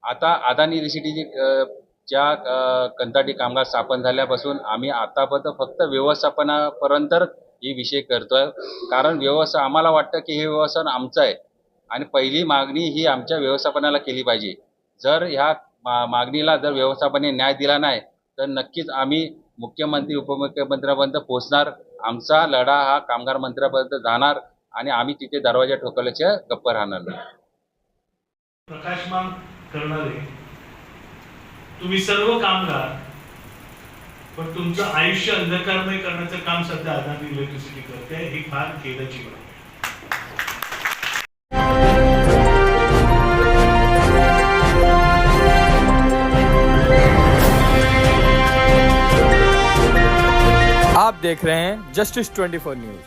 आता अदानी इलेक्ट्रिसिटीची ज्या कंत्राटी कामगार स्थापन झाल्यापासून आम्ही आतापर्यंत फक्त व्यवस्थापनापर्यंत ही विषय करतोय. कारण आम्हाला वाटतं की हे व्यवस्थापन आमचं आहे आणि पहिली मागणी ही आमच्या व्यवस्थापनाला केली पाहिजे. जर ह्या मागणीला जर व्यवस्थापनाने न्याय दिला नाही तर नक्कीच आम्ही मुख्यमंत्री उपमुख्यमंत्र्यांपर्यंत पोहोचणार. आमचा लढा हा कामगार मंत्र्यापर्यंत जाणार आणि आम्ही तिथे दरवाजा ठोकल्याच्या गप्प राहणार नाही. प्रकाशमान करणारे तुम्ही सर्व कामगार, पण तुमचं आयुष्य अंधकारमय करण्याचं काम सध्या अदानी इलेक्ट्रिसिटी करते. ही फार खेदाची बाब आहे. आप देख रहे हैं जस्टिस 24 न्यूज।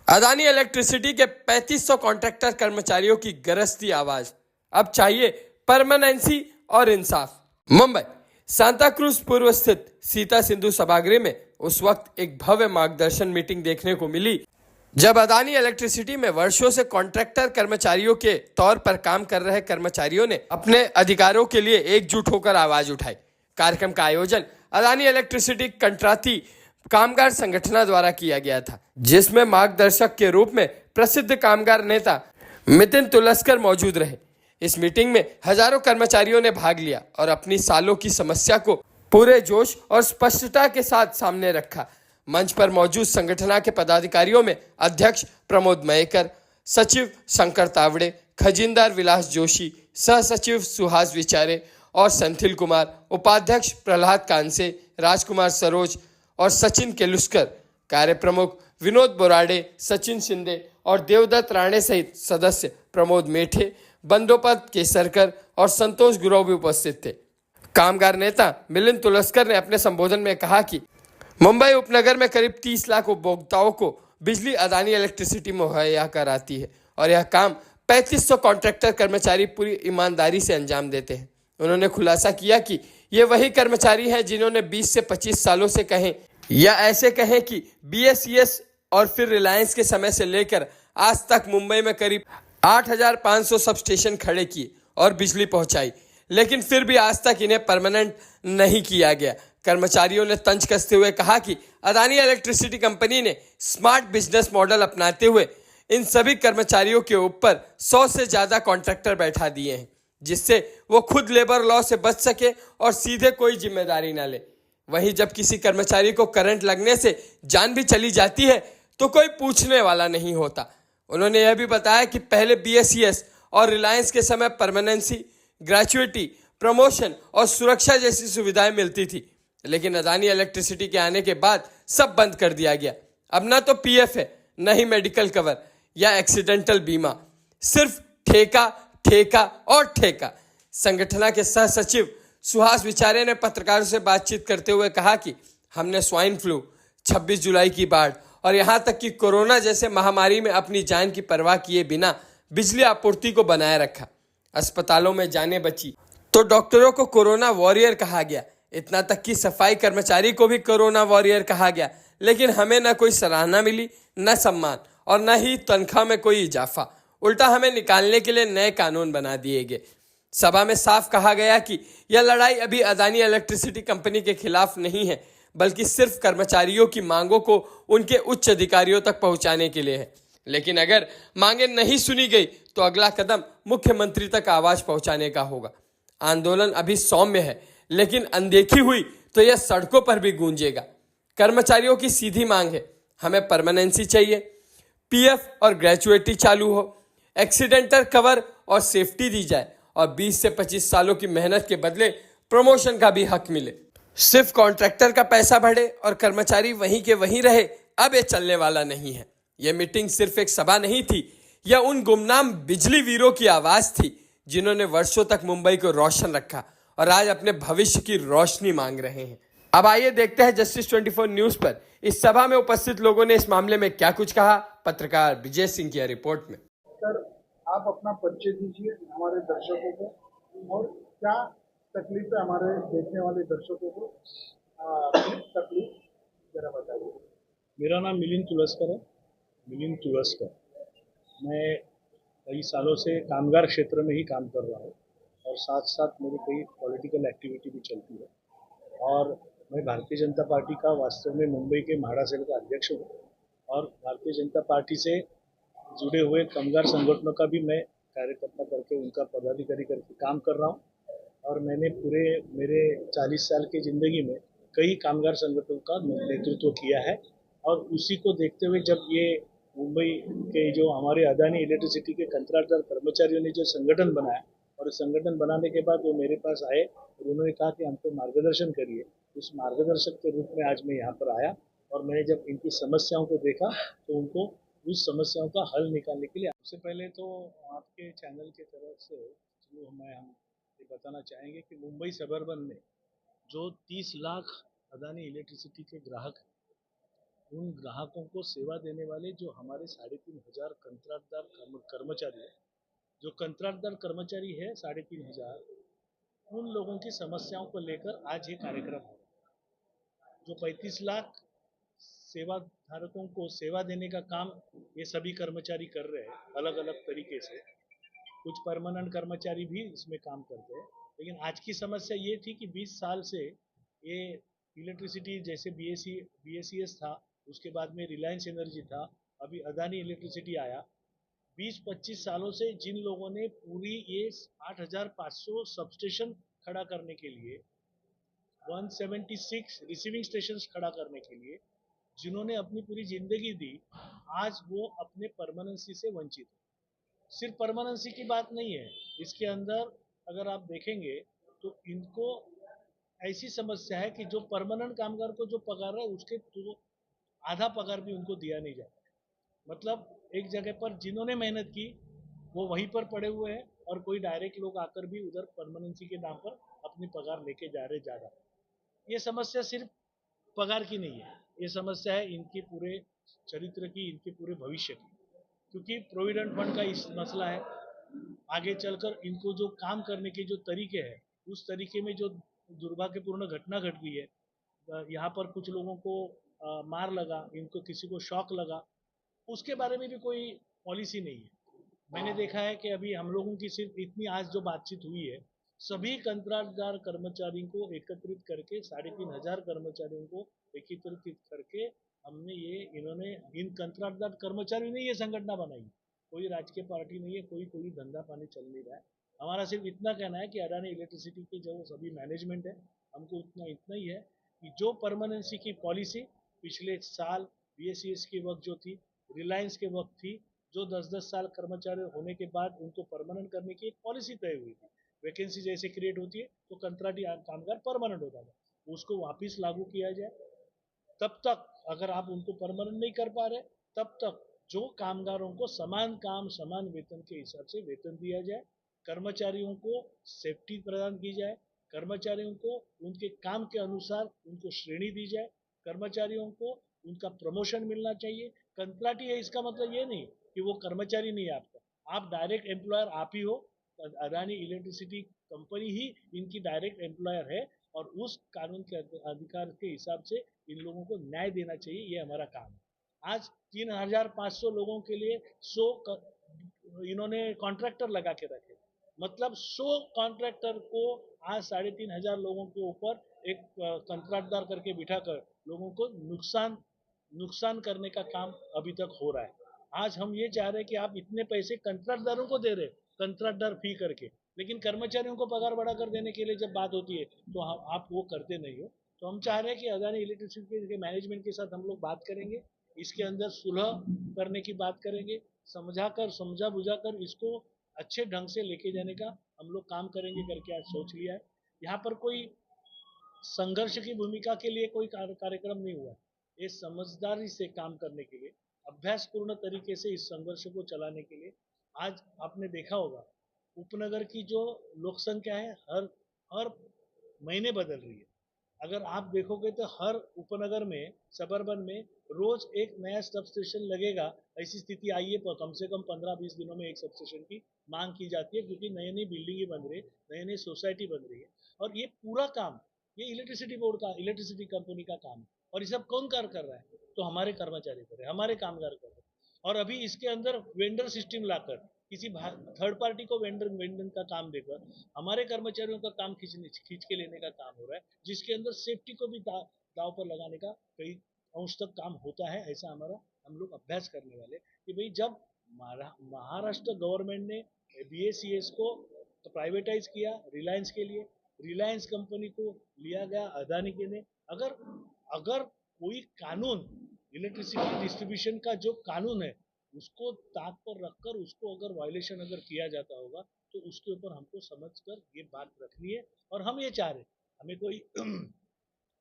अदानी इलेक्ट्रिसिटी के 3500 कॉन्ट्रैक्टर कर्मचारियों की गरजती आवाज। अब चाहिए परमानेंसी और इंसाफ। मुंबई सांता क्रूज पूर्व स्थित सीता सिंधु सभागृह में उस वक्त एक भव्य मार्गदर्शन मीटिंग देखने को मिली जब अदानी इलेक्ट्रिसिटी में वर्षों से कॉन्ट्रैक्टर कर्मचारियों के तौर पर काम कर रहे कर्मचारियों ने अपने अधिकारों के लिए एकजुट होकर आवाज उठाई। कार्यक्रम का आयोजन अदानी इलेक्ट्रिसिटी कंट्राटी कामगार संगठन द्वारा किया गया था, जिसमें मार्गदर्शक के रूप में प्रसिद्ध कामगार नेता मितिन तुलस्कर मौजूद रहे। इस मीटिंग में हजारों कर्मचारियों ने भाग लिया और अपनी सालों की समस्या को पूरे जोश और स्पष्टता के साथ सामने रखा। मंच पर मौजूद संगठन के पदाधिकारियों में अध्यक्ष प्रमोद मयेकर, सचिव शंकर तावड़े, खजिनदार विलास जोशी, सह सचिव सुहास विचारे और संथिल कुमार, उपाध्यक्ष प्रहलाद कांसे, राजकुमार सरोज और सचिन केलुस्कर, कार्य प्रमुख विनोद बोराडे, सचिन शिंदे और देवदत्त राणे सहित सदस्य प्रमोद मेठे, बंदोपत केसरकर और संतोष गुरव भी उपस्थित थे। कामगार नेता मिलिंद तुलस्कर ने अपने संबोधन में कहा कि मुंबई उपनगर में करीब 30 लाख उपभोक्ताओं को बिजली अदानी इलेक्ट्रिसिटी मुहैया कराती है और यह काम 3500 कॉन्ट्रैक्टर कर्मचारी पूरी ईमानदारी से अंजाम देते हैं। उन्होंने खुलासा किया कि ये वही कर्मचारी हैं जिन्होंने 20 से 25 सालों से कहें या ऐसे कहें कि बीएसईएस और फिर रिलायंस के समय से लेकर आज तक मुंबई में करीब 8500 सब स्टेशन खड़े किए और बिजली पहुंचाई, लेकिन फिर भी आज तक इन्हें परमानेंट नहीं किया गया। कर्मचारियों ने तंज कसते हुए कहा कि अदानी इलेक्ट्रिसिटी कंपनी ने स्मार्ट बिजनेस मॉडल अपनाते हुए इन सभी कर्मचारियों के ऊपर 100 से ज्यादा कॉन्ट्रैक्टर बैठा दिए हैं, जिससे वो खुद लेबर लॉ से बच सके और सीधे कोई जिम्मेदारी ना ले। वहीं जब किसी कर्मचारी को करंट लगने से जान भी चली जाती है तो कोई पूछने वाला नहीं होता। उन्होंने यह भी बताया कि पहले बीएसईएस और रिलायंस के समय परमानेंसी, ग्रेचुइटी, प्रमोशन और सुरक्षा जैसी सुविधाएं मिलती थी, लेकिन अदानी इलेक्ट्रिसिटी के आने के बाद सब बंद कर दिया गया। अब ना तो पीएफ है, न ही मेडिकल कवर या एक्सीडेंटल बीमा, सिर्फ ठेका ठेका और ठेका। संगठन के सह सचिव सुहास विचारे ने पत्रकारों से बातचीत करते हुए कहा कि हमने स्वाइन फ्लू, 26 जुलाई की बाढ़ और यहाँ तक कि कोरोना जैसे महामारी में अपनी जान की परवाह किए बिना बिजली आपूर्ति को बनाए रखा। अस्पतालों में जानें बची तो डॉक्टरों को कोरोना वॉरियर कहा गया, इतना तक कि सफाई कर्मचारी को भी कोरोना वॉरियर कहा गया, लेकिन हमें न कोई सराहना मिली, न सम्मान और न ही तनख्वाह में कोई इजाफा। उल्टा हमें निकालने के लिए नए कानून बना दिए गए। सभा में साफ कहा गया कि यह लड़ाई अभी अदानी इलेक्ट्रिसिटी कंपनी के खिलाफ नहीं है, बल्कि सिर्फ कर्मचारियों की मांगों को उनके उच्च अधिकारियों तक पहुंचाने के लिए है। लेकिन अगर मांगे नहीं सुनी गई तो अगला कदम मुख्यमंत्री तक आवाज पहुंचाने का होगा। आंदोलन अभी सौम्य है, लेकिन अनदेखी हुई तो यह सड़कों पर भी गूंजेगा। कर्मचारियों की सीधी मांग है, हमें परमानेंसी चाहिए, पीएफ और ग्रेचुइटी चालू हो, एक्सीडेंटल कवर और सेफ्टी दी जाए और 20 से 25 सालों की मेहनत के बदले प्रमोशन का भी हक मिले। सिर्फ कॉन्ट्रैक्टर का पैसा बढ़े और कर्मचारी वहीं के वहीं रहे, अब ये चलने वाला नहीं है। यह मीटिंग सिर्फ एक सभा नहीं थी, यह उन गुमनाम बिजली वीरों की आवाज थी जिन्होंने वर्षों तक मुंबई को रोशन रखा और आज अपने भविष्य की रोशनी मांग रहे हैं। अब आइए देखते हैं जस्टिस 24 न्यूज पर इस सभा में उपस्थित लोगों ने इस मामले में क्या कुछ कहा। पत्रकार विजय सिंह की रिपोर्ट में। सर, आप अपना परिचय दीजिए हमारे दर्शकों को और क्या तकलीफ है हमारे देखने वाले दर्शकों को, तकलीफ जरा बताइए। मेरा नाम मिलिंद तुलस्कर है, मिलिंद तुलस्कर। मैं कई सालों से कामगार क्षेत्र में ही काम कर रहा हूँ और साथ साथ मेरी कई पॉलिटिकल एक्टिविटी भी चलती है। और मैं भारतीय जनता पार्टी का वास्तव में मुंबई के म्हाडा सेल का अध्यक्ष हूँ और भारतीय जनता पार्टी से जुड़े हुए कामगार संगठनों का भी मैं कार्यकर्ता करके उनका पदाधिकारी करके काम कर रहा हूँ। और मैंने पूरे मेरे 40 साल की ज़िंदगी में कई कामगार संगठनों का नेतृत्व किया है। और उसी को देखते हुए जब ये मुंबई के जो हमारे अदानी इलेक्ट्रिसिटी के कंट्राक्टर कर्मचारियों ने जो संगठन बनाया और संगठन बनाने के बाद वो मेरे पास आए और उन्होंने कहा कि हमको मार्गदर्शन करिए, उस मार्गदर्शक के रूप में आज मैं यहाँ पर आया। और मैंने जब इनकी समस्याओं को देखा तो उनको उस समस्याओं का हल निकालने के लिए सबसे पहले तो आपके चैनल की तरफ से जो हम ये बताना चाहेंगे कि मुंबई सबर्बन में जो 30 लाख अदानी इलेक्ट्रिसिटी के ग्राहक हैं, उन ग्राहकों को सेवा देने वाले जो हमारे 3,500 कंट्राक्टदार कर्मचारी हैं, जो कंट्राक्टदार कर्मचारी है 3,500, उन लोगों की समस्याओं को लेकर आज ये कार्यक्रम हो रहा है। जो 35 लाख सेवा धारकों को सेवा देने का काम ये सभी कर्मचारी कर रहे हैं अलग अलग तरीके से। कुछ परमानेंट कर्मचारी भी इसमें काम करते हैं, लेकिन आज की समस्या ये थी कि 20 साल से ये इलेक्ट्रिसिटी जैसे BSES था, उसके बाद में रिलायंस एनर्जी था, अभी अदानी इलेक्ट्रिसिटी आया। 20-25 सालों से जिन लोगों ने पूरी ये 8,500 सबस्टेशन खड़ा करने के लिए, 176 रिसीविंग स्टेशन खड़ा करने के लिए जिन्होंने अपनी पूरी जिंदगी दी, आज वो अपने परमानेंसी से वंचित है। सिर्फ परमानेंसी की बात नहीं है, इसके अंदर अगर आप देखेंगे तो इनको ऐसी समस्या है कि जो परमानेंट कामगार को जो पगार है उसके तो आधा पगार भी उनको दिया नहीं जाता। मतलब एक जगह पर जिन्होंने मेहनत की वो वहीं पर पड़े हुए हैं और कोई डायरेक्ट लोग आकर भी उधर परमानेंसी के नाम पर अपनी पगार लेके जा रहे ज़्यादा। ये समस्या सिर्फ पगार की नहीं है, ये समस्या है इनके पूरे चरित्र की, इनके पूरे भविष्य की। क्योंकि प्रोविडेंट फंड का इस मसला है, आगे चलकर इनको जो काम करने के जो तरीके हैं, उस तरीके में जो दुर्भाग्यपूर्ण घटना घट गई है, यहाँ पर कुछ लोगों को मार लगा, इनको किसी को शॉक लगा, उसके बारे में भी कोई पॉलिसी नहीं है। मैंने देखा है कि अभी हम लोगों की सिर्फ इतनी आज जो बातचीत हुई है, सभी कंट्राक्टदार कर्मचारियों को एकत्रित करके 3,500 कर्मचारियों को एकत्रित करके हमने इन्होंने इन कंट्राक्टदार कर्मचारियों ने ये संगठन बनाई। कोई राजकीय पार्टी नहीं है, कोई धंधा पानी चल नहीं रहा है। हमारा सिर्फ इतना कहना है कि अडानी इलेक्ट्रिसिटी के जो सभी मैनेजमेंट है, हमको इतना ही है कि जो परमानेंसी की पॉलिसी पिछले साल BSES के वक्त जो थी, रिलायंस के वक्त थी, जो 10-10 साल कर्मचारी होने के बाद उनको परमानेंट करने की एक पॉलिसी तय हुई थी। वैकेंसी जैसे क्रिएट होती है तो कंट्राक्टी कामगार परमानेंट होता था, उसको वापस लागू किया जाए। तब तक अगर आप उनको परमानेंट नहीं कर पा रहे, तब तक जो कामगारों को समान काम समान वेतन के हिसाब से वेतन दिया जाए, कर्मचारियों को सेफ्टी प्रदान की जाए, कर्मचारियों को उनके काम के अनुसार उनको श्रेणी दी जाए, कर्मचारियों को उनका प्रमोशन मिलना चाहिए। कंट्राक्टी है इसका मतलब ये नहीं कि वो कर्मचारी नहीं है आपका, आप डायरेक्ट एम्प्लॉयर आप ही हो। अडानी इलेक्ट्रिसिटी कंपनी ही इनकी डायरेक्ट एम्प्लॉयर है और उस कानून के अधिकार के हिसाब से इन लोगों को न्याय देना चाहिए, ये हमारा काम है। आज 3,500 लोगों के लिए 100 इन्होंने कॉन्ट्रैक्टर लगा के रखे, मतलब 100 कॉन्ट्रैक्टर को आज 3,500 लोगों के ऊपर एक कंट्रैक्टदार करके बिठाकर लोगों को नुकसान करने का काम अभी तक हो रहा है। आज हम ये चाह रहे हैं कि आप इतने पैसे कंट्रैक्टदारों को दे रहे, कंट्रैक्टदार फी करके, लेकिन कर्मचारियों को पगार बढ़ाकर देने के लिए जब बात होती है तो आप वो करते नहीं हो। तो हम चाह रहे हैं कि अदानी इलेक्ट्रिसिटी के मैनेजमेंट के साथ हम लोग बात करेंगे, इसके अंदर सुलह करने की बात करेंगे, समझा बुझाकर इसको अच्छे ढंग से लेके जाने का हम लोग काम करेंगे करके आज सोच लिया है। यहाँ पर कोई संघर्ष की भूमिका के लिए कोई कार्यक्रम नहीं हुआ है, ये समझदारी से काम करने के लिए, अभ्यासपूर्ण तरीके से इस संघर्ष को चलाने के लिए। आज आपने देखा होगा उपनगर की जो लोक संख्या है हर महीने बदल रही है। अगर आप देखोगे तो हर उपनगर में, सबर्बन में रोज एक नया सब स्टेशन लगेगा, ऐसी स्थिति आई है। कम से कम 15-20 दिनों में एक सब स्टेशन की मांग की जाती है, क्योंकि नई नई बिल्डिंगें बन रही है, नई नई सोसाइटी बन रही है। और ये पूरा काम ये इलेक्ट्रिसिटी बोर्ड का, इलेक्ट्रिसिटी कंपनी का काम है। और ये सब कौन कर रहा है? तो हमारे कर्मचारी कर रहे हैं, हमारे कामगार कर रहे हैं। और अभी इसके अंदर वेंडर सिस्टम लाकर किसी थर्ड पार्टी को वेंडर का काम देकर हमारे कर्मचारियों का काम खींच के लेने का काम हो रहा है, जिसके अंदर सेफ्टी को भी दाव पर लगाने का कई अंश तक काम होता है। ऐसा हम लोग अभ्यास करने वाले कि भाई जब महाराष्ट्र गवर्नमेंट ने BACS को प्राइवेटाइज किया रिलायंस के लिए, रिलायंस कंपनी को लिया गया अदानी के ने, अगर कोई कानून इलेक्ट्रिसिटी डिस्ट्रीब्यूशन का जो कानून है उसको ताक पर रखकर उसको अगर वायलेशन अगर किया जाता होगा तो उसके ऊपर हमको समझकर ये बात रखनी है। और हम ये चाह रहे, हमें कोई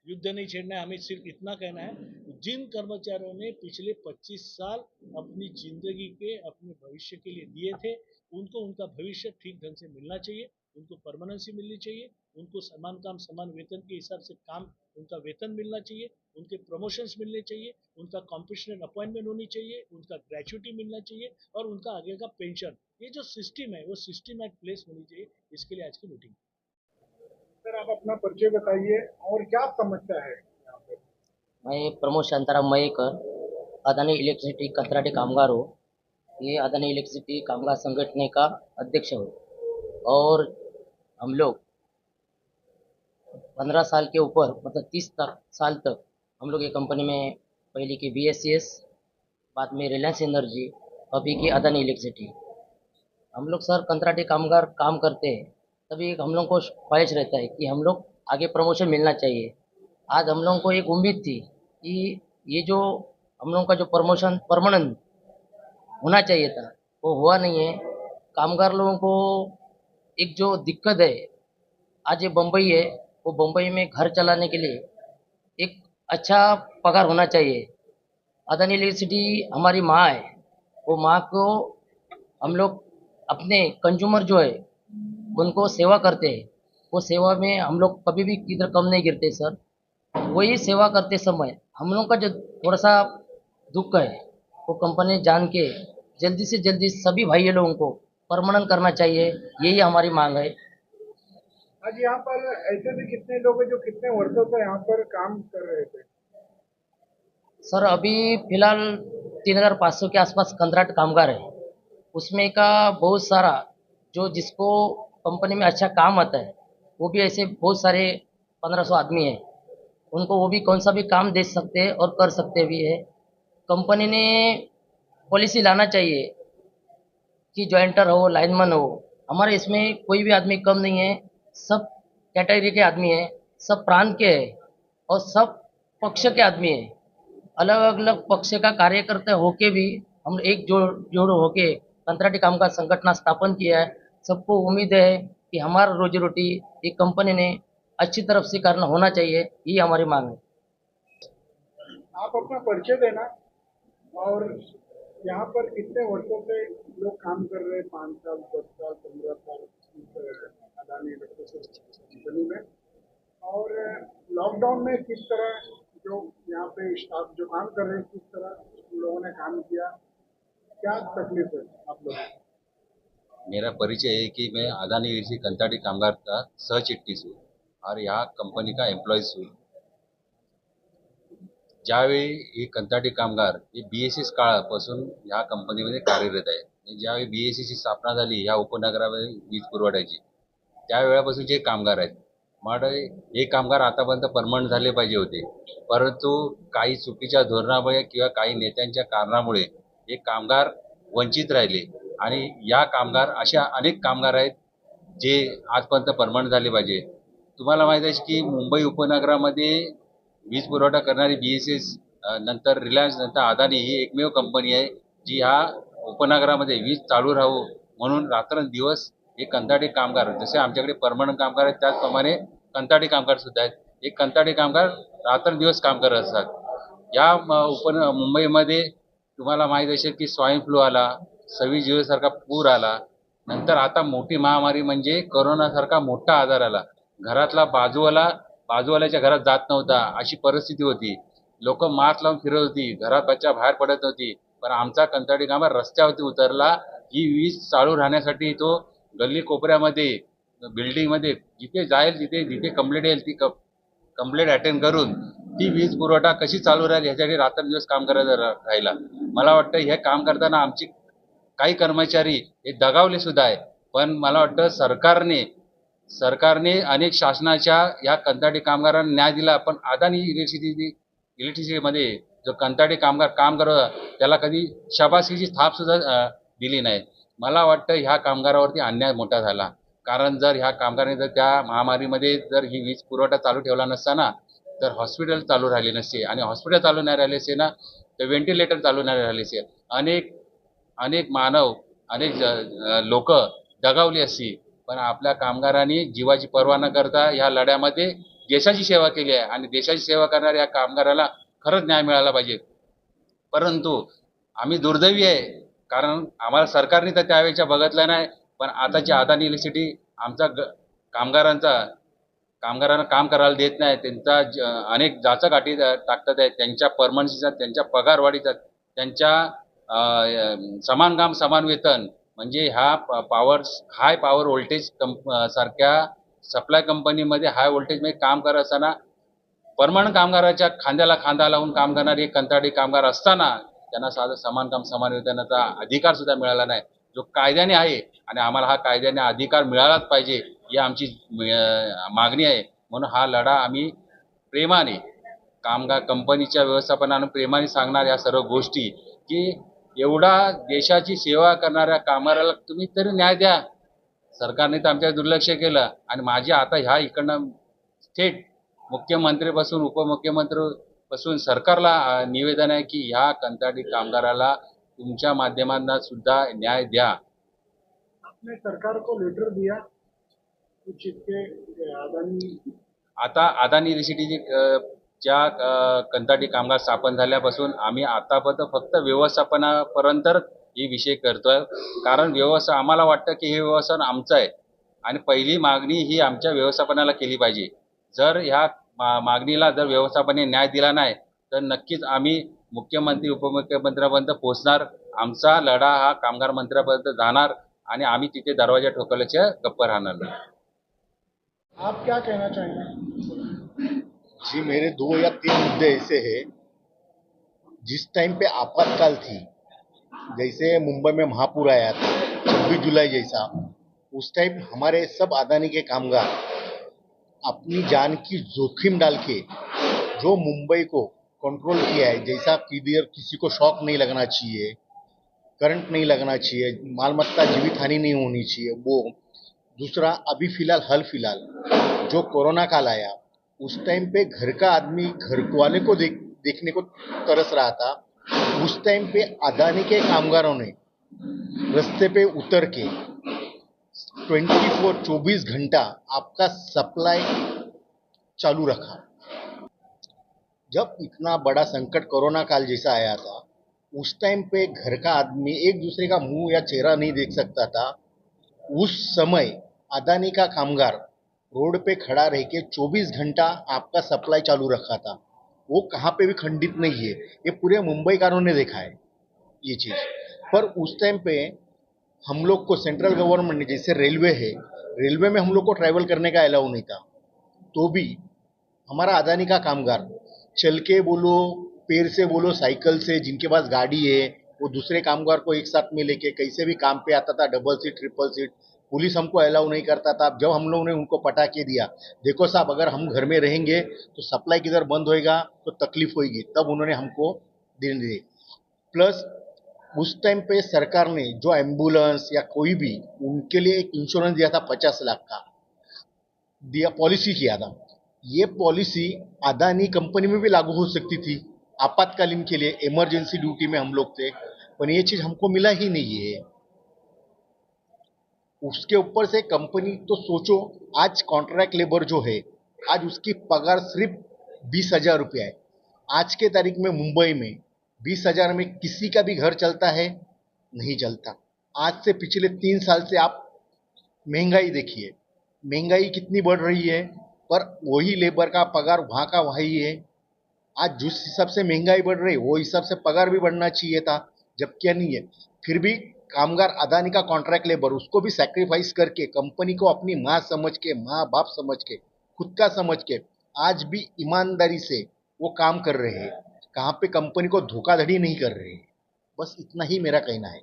युद्ध नहीं छेड़ना है, हमें सिर्फ इतना कहना है, जिन कर्मचारियों ने पिछले 25 साल अपनी जिंदगी के अपने भविष्य के लिए दिए थे, उनको उनका भविष्य ठीक ढंग से मिलना चाहिए, उनको परमानेंसी मिलनी चाहिए, उनको समान काम समान वेतन के हिसाब से काम उनका वेतन मिलना चाहिए, उनके प्रमोशंस मिलने चाहिए, उनका कॉम्पिशनल अपॉइंटमेंट होनी चाहिए, उनका ग्रेचुटी मिलना चाहिए और उनका आगे का पेंशन, ये जो सिस्टम है वो सिस्टम एट प्लेस होनी चाहिए। इसके लिए आज की मीटिंग। सर आप अपना परिचय बताइए और क्या समस्या है यहाँ पे? मैं प्रमोद शांताराम मयेकर, अदानी इलेक्ट्रिसिटी कंत्राटी कामगार हूँ। ये अदानी इलेक्ट्रिसिटी कामगार संगठन का अध्यक्ष हूँ और हम लोग 15 साल के ऊपर मतलब 30 साल तक हम लोग ये कंपनी में, पहले की BACS, बाद में रिलायंस एनर्जी, अभी की अदानी इलेक्ट्रिसिटी। हम लोग सर कंत्राटी कामगार काम करते हैं, तभी हम लोग को ख्वाहिश रहता है कि हम लोग आगे प्रमोशन मिलना चाहिए। आज हम लोगों को एक उम्मीद थी कि ये जो हम लोगों का जो प्रमोशन परमानेंट होना चाहिए था वो हुआ नहीं है। कामगार लोगों को एक जो दिक्कत है, आज ये बम्बई है, वो बम्बई में घर चलाने के लिए एक अच्छा पगार होना चाहिए। अदानी इलेक्ट्रिसिटी हमारी माँ है, वो माँ को हम लोग अपने कंज्यूमर जो है उनको सेवा करते हैं, वो सेवा में हम लोग कभी भी किधर कम नहीं गिरते सर। वही सेवा करते समय हम लोग का जो थोड़ा सा दुख है वो कंपनी जान के जल्दी से जल्दी सभी भाई लोगों को परमानेंट करना चाहिए, यही हमारी मांग है। आज यहाँ पर ऐसे भी कितने लोग हैं जो कितने वर्षों से यहाँ पर काम कर रहे थे? सर अभी फिलहाल 3500 के आसपास कंत्राट कामगार है, उसमें का बहुत सारा जो जिसको कंपनी में अच्छा काम आता है वो भी ऐसे बहुत सारे 1500 आदमी हैं, उनको वो भी कौन सा भी काम दे सकते हैं और कर सकते भी है। कंपनी ने पॉलिसी लाना चाहिए कि जॉइंटर हो, लाइनमैन हो, हमारे इसमें कोई भी आदमी कम नहीं है, सब कैटेगरी के आदमी हैं, सब प्रांत के हैं और सब पक्ष के आदमी हैं। अलग अलग पक्ष का कार्यकर्ता होके भी हम एक जोड़ होके कंत्राटी कामगार संगठन स्थापन किया है। सबको उम्मीद है कि हमारा रोजी रोटी एक कंपनी ने अच्छी तरफ से करना होना चाहिए, ये हमारी मांग है। आप अपना परिचय देना और यहाँ पर कितने वर्षों से लोग काम कर रहे हैं? 5 साल, 10 साल, 15 साल अदानी इलेक्ट्रिसिटी कंपनी में, और लॉकडाउन में किस तरह जो यहाँ पे स्टाफ जो काम कर रहे हैं किस तरह लोगों ने काम किया, क्या तकलीफ है आप लोगों को? मेरा परिचय है कि मैं अदानी इलेक्ट्रिसिटी कंत्राटी कामगार का सहचिटणीस हूँ और यहाँ कंपनी का एम्प्लॉयज हूँ। ज्यावेळी हे कंत्राटी कामगार हे BACS काळापासून ह्या कंपनीमध्ये कार्यरत आहे। ज्यावेळी BACS ची स्थापना झाली ह्या उपनगरामध्ये वीज पुरवठ्याची, त्यावेळेपासून जे कामगार आहेत, मग हे कामगार आतापर्यंत परमनंट झाले पाहिजे होते, परंतु काही चुकीच्या धोरणामुळे किंवा काही नेत्यांच्या कारणामुळे हे कामगार वंचित राहिले आणि या कामगार अशा अनेक कामगार आहेत जे आजपर्यंत परमनंट झाले पाहिजे। तुम्हाला माहीत आहे की मुंबई उपनगरामध्ये वीज पुरवठा करणारी BACS, नंतर रिलायन्स, नंतर अदानी ही एकमेव कंपनी आहे जी ह्या उपनगरामध्ये वीज चालू राहू म्हणून रात्रंदिवस हे कंत्राटी कामगार, जसे आमच्याकडे परमनंट कामगार आहेत त्याचप्रमाणे कंत्राटी कामगार सुद्धा आहेत, हे कंत्राटी कामगार रात्रंदिवस काम करत असतात। या मुंबईमध्ये तुम्हाला माहीत असेल की स्वाईन फ्लू आला, 26 जुलैसारखा पूर आला, नंतर आता मोठी महामारी म्हणजे कोरोनासारखा मोठा आजार आला। घरातला बाजूवाल्याच्या घरात जात नव्हता अशी परिस्थिती होती, लोक मास्क लावून फिरत होती, घरात बच्चा बाहेर पडत नव्हती, पण आमचा कंत्राटी कामगार रस्त्यावरती उतरला ही वीज चालू राहण्यासाठी। तो गल्ली कोपऱ्यामध्ये, बिल्डिंगमध्ये जिथे जाईल जिथे कंप्लेंट येईल ती कंप्लेंट अटेंड करून ती वीज पुरवठा कशी चालू राहील ह्यासाठी रात्रंदिवस काम करत राहिला। मला वाटतं हे काम करताना आमची काही कर्मचारी हे दगावले सुद्धा आहे. पण मला वाटतं सरकारने अनेक शासनाच्या या कंत्राटी कामगारांना न्याय दिला, पण अदानी इलेक्ट्रिसिटीमध्ये जो कंत्राटी कामगार काम करत होता, त्याला कधी शाबासकीची थाप सुद्धा दिली नाही. मला वाटतं ह्या कामगारावरती अन्याय मोठा झाला. कारण जर ह्या कामगारांनी जर त्या महामारीमध्ये जर ही वीज पुरवठा चालू ठेवला नसता ना, तर हॉस्पिटल चालू राहिले नसते, आणि हॉस्पिटल चालू नाही राहिले असते ना, तर व्हेंटिलेटर चालू नाही राहिले असते. अनेक मानव, अनेक लोक दगावली असती. पण आपल्या कामगारांनी जीवाची पर्वा न करता ह्या लढ्यामध्ये देशाची सेवा केली आहे, आणि देशाची सेवा करणाऱ्या या कामगाराला खरंच न्याय मिळाला पाहिजे. परंतु आम्ही दुर्दैवी आहे, कारण आम्हाला सरकारने तर त्यावेळेच्या बघितलं नाही. पण आताची अदानी इलेक्ट्रिसिटी आमचा कामगारांना काम करायला देत नाही. त्यांचा अनेक जाचक अटी टाकतात आहे. त्यांच्या परमनन्सीचा, त्यांच्या पगारवाढीचा, त्यांच्या समान काम समान वेतन, म्हणजे ह्या हाय पॉवर व्होल्टेज सारख्या सप्लाय कंपनीमध्ये हाय व्होल्टेजमध्ये काम करत असताना परमनंट कामगाराच्या खांद्याला खांदा लावून काम करणारे एक कंत्राटी कामगार असताना त्यांना साधं समान काम समान वेतनाचा अधिकार सुद्धा मिळाला नाही, जो कायद्याने आहे. आणि आम्हाला हा कायद्याने अधिकार मिळालाच पाहिजे, ही आमची मागणी आहे. म्हणून हा लढा आम्ही प्रेमाने, कामगार कंपनीच्या व्यवस्थापनानं प्रेमाने सांगणार या सर्व गोष्टी, की एवढा देशाची सेवा करणाऱ्या कामगाराला तुम्ही तरी न्याय द्या. सरकारने तर आमच्या दुर्लक्ष केलं. आणि माझी आता ह्या इकडनं थेट मुख्यमंत्रीपासून उपमुख्यमंत्रीपासून सरकारला निवेदन आहे, की ह्या कंत्राटी कामगाराला तुमच्या माध्यमांना सुद्धा न्याय द्या. आपने सरकार को लेटर दिया कुछ इसके अदानी आता अदानी इलेक्ट्रिसिटीची ज्या कंत्राटी कामगार स्थापन झाल्यापासून आम्ही आतापर्यंत फक्त व्यवस्थापनापर्यंत हे विषय करतोय. कारण आम्हाला वाटतं की हे व्यवस्थापन आमचं आहे, आणि पहिली मागणी ही आमच्या व्यवस्थापनाला केली पाहिजे. जर ह्या मागणीला जर व्यवस्थापनाने न्याय दिला नाही, तर नक्कीच आम्ही मुख्यमंत्री उपमुख्यमंत्र्यापर्यंत पोहोचणार. आमचा लढा हा कामगार मंत्र्यापर्यंत जाणार, आणि आम्ही तिथे दरवाजा ठोकल्याच्या गप्प राहणार नाही. आप क्या कहना चाहेंगे? जी, मेरे 2 या 3 मुद्दे ऐसे हैं. जिस टाइम पे आपातकाल थी, जैसे मुंबई में महापुर आया था 26 जुलाई जैसा, उस टाइम हमारे सब अदानी के कामगार अपनी जान की जोखिम डाल के जो मुंबई को कंट्रोल किया है, जैसा किसी को शॉक नहीं लगना चाहिए, करंट नहीं लगना चाहिए, मालमत्ता जीवित हानि नहीं होनी चाहिए, वो दूसरा अभी हाल फिलहाल जो कोरोना काल आया, उस टाइम पे घर का आदमी घर वाले को देखने को तरस रहा था. उस टाइम पे अदानी के कामगारों ने रास्ते पे उतर के 24 घंटा आपका सप्लाई चालू रखा. जब इतना बड़ा संकट कोरोना काल जैसा आया था, उस टाइम पे घर का आदमी एक दूसरे का मुंह या चेहरा नहीं देख सकता था. उस समय अदानी का कामगार रोड पे खड़ा रह के 24 घंटा आपका सप्लाई चालू रखा था. वो कहाँ पे भी खंडित नहीं है, ये पूरे मुंबईकारों ने देखा है ये चीज़. पर उस टाइम पे हम लोग को सेंट्रल गवर्नमेंट ने, जैसे रेलवे में हम लोग को ट्रैवल करने का अलाउ नहीं था, तो भी हमारा अदानी का कामगार चल के बोलो, पैर से बोलो, साइकिल से, जिनके पास गाड़ी है, वो दूसरे कामगार को एक साथ में लेके कैसे भी काम पे आता था. Double seat, triple seat. Police हमको अलाउ नहीं करता था. जब हम लोगों ने उनको पटाके दिया, देखो साहब अगर हम घर में रहेंगे तो सप्लाई किधर बंद होएगा तो तकलीफ होगी, तब उन्होंने हमको देने दिए. प्लस उस टाइम पे सरकार ने जो एम्बुलेंस या कोई भी, उनके लिए एक इंश्योरेंस दिया था 50 लाख का, पॉलिसी किया था. ये पॉलिसी अदानी कंपनी में भी लागू हो सकती थी आपातकालीन के लिए. इमरजेंसी ड्यूटी में हम लोग थे, पर ये चीज़ हमको मिला ही नहीं है. उसके ऊपर से कंपनी, तो सोचो आज कॉन्ट्रैक्ट लेबर जो है, आज उसकी पगार सिर्फ 20,000 रुपया है. आज के तारीख में मुंबई में 20,000 में किसी का भी घर चलता है? नहीं चलता. आज से पिछले 3 साल से आप महंगाई देखिए, महंगाई कितनी बढ़ रही है, पर वही लेबर का पगार वहाँ का वही है. आज जिस हिसाब से महंगाई बढ़ रही है, वो हिसाब से पगार भी बढ़ना चाहिए था, जब क्या नहीं है. फिर भी कामगार अदानी का कॉन्ट्रैक्ट लेबर, उसको भी सैक्रिफाइस करके, कंपनी को अपनी माँ समझ के, माँ बाप समझ के, खुद का समझ के, आज भी ईमानदारी से वो काम कर रहे हैं. कहाँ पे कंपनी को धोखाधड़ी नहीं कर रहे हैं. बस इतना ही मेरा कहना है.